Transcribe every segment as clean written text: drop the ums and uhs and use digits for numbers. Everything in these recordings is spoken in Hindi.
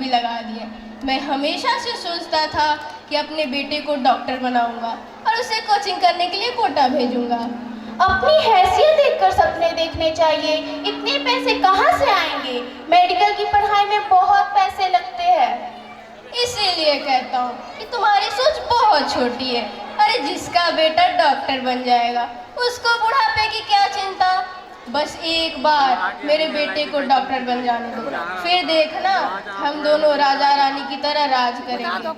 भी लगा दिए। मैं हमेशा से सोचता था कि अपने बेटे को डॉक्टर बनाऊंगा और उसे कोचिंग करने के लिए कोटा भेजूंगा। अपनी हैसियत देखकर सपने देखने चाहिए। इतने पैसे कहाँ से आएंगे? मेडिकल की पढ़ाई में बहुत पैसे लगते हैं। इसीलिए कहता हूँ कि तुम्हारी सोच बहुत छोटी है। अरे जिसका बेटा डॉक्टर बन जाएगा उसको बुढ़ापे की क्या चिंता। बस एक बार मेरे बेटे को डॉक्टर बन जाने दो, फिर देखना हम दोनों राजा रानी की तरह राज करेंगे।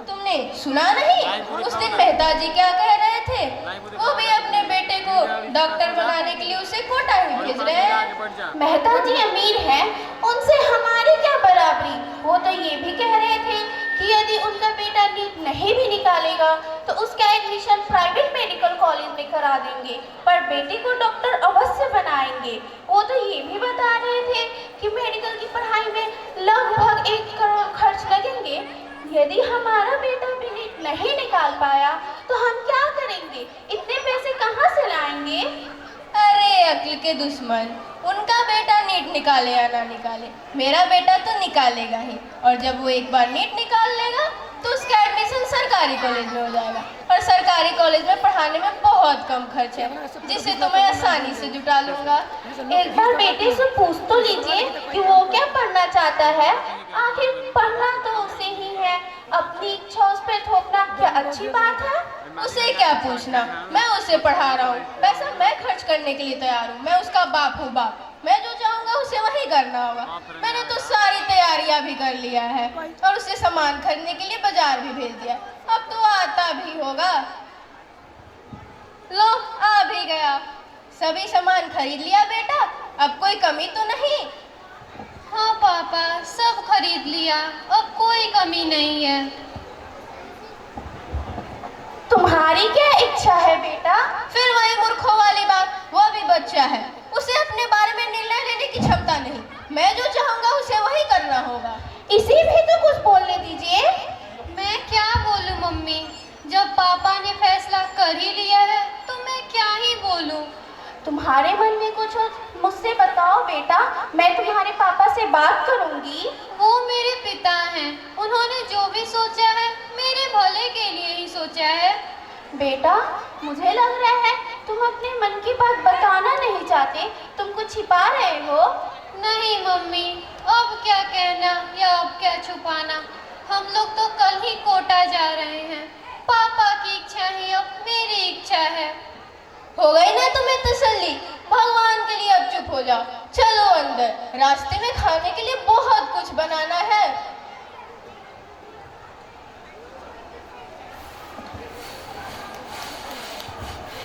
तुमने सुना नहीं उस दिन मेहता जी क्या कह रहे थे? वो भी अपने बेटे को डॉक्टर बनाने के लिए उसे कोटा ही भेज रहे हैं। मेहता जी अमीर हैं, उनसे हमारी क्या बराबरी। वो तो ये भी कह रहे थे कि यदि उनका बेटा नीट नहीं भी निकालेगा तो उसका एडमिशन प्राइवेट मेडिकल कॉलेज में करा देंगे, पर बेटे को डॉक्टर अवश्य बनाएंगे। वो तो ये भी बता रहे थे कि मेडिकल की पढ़ाई में लगभग 1 करोड़ खर्च लगेंगे। यदि हमारा बेटा भी नीट नहीं निकाल पाया तो हम क्या करेंगे? इतने पैसे कहाँ से लाएंगे? अरे अक्ल के दुश्मन, उनका बेटा नीट निकाले या ना निकाले, मेरा बेटा तो निकालेगा ही। और जब वो एक बार नीट निकाल लेगा तो उसका एडमिशन सरकारी कॉलेज में हो जाएगा, और सरकारी कॉलेज में पढ़ाने में बहुत कम खर्च है, जिसे तो मैं आसानी से जुटा लूंगा। एक बार बेटे से पूछ तो लीजिए कि वो क्या पढ़ना चाहता है। आखिर पढ़ना तो उसे ही है, अपनी इच्छा उस पर थोपना क्या अच्छी बात है? उसे क्या पूछना, मैं उसे पढ़ा रहा हूँ, पैसा मैं खर्च करने के लिए तैयार हूँ। मैं उसका बाप हूँ बाप, मैं जो चाहूँगा उसे वही करना होगा। मैंने तो सारी तैयारियां भी कर लिया है और उसे सामान खरीदने के लिए बाजार भी भेज दिया। अब तो आता भी होगा। लो आ भी गया। सभी सामान खरीद लिया बेटा? अब कोई कमी तो नहीं? हाँ पापा, सब खरीद लिया, अब कोई कमी नहीं है। तुम्हारी क्या इच्छा है बेटा? फिर वही मूर्खों वाली बात, वो भी बच्चा है, उसे अपने बारे में निर्णय लेने की क्षमता नहीं। मैं जो चाहूंगा उसे वही करना होगा। इसे भी तो कुछ बोलने दीजिए। मैं क्या बोलूं मम्मी, जब पापा ने फैसला कर ही लिया है तो मैं क्या ही बोलूं। तुम्हारे मन में कुछ हो मुझसे बताओ बेटा, मैं तुम्हारे पापा से बात करूंगी। वो मेरे पिता हैं, उन्होंने जो भी सोचा है मेरे भले के लिए ही सोचा है। बेटा मुझे लग रहा है तुम अपने मन की बात बताना नहीं चाहते, तुम कुछ छिपा रहे हो। नहीं मम्मी, अब क्या कहना या अब क्या छुपाना, हम लोग तो कल ही कोटा जा रहे हैं। पापा की इच्छा ही अब मेरी इच्छा है। हो गई ना तुम्हें तसल्ली? भगवान के लिए अब चुप हो जाओ। चलो अंदर, रास्ते में खाने के लिए बहुत कुछ बनाना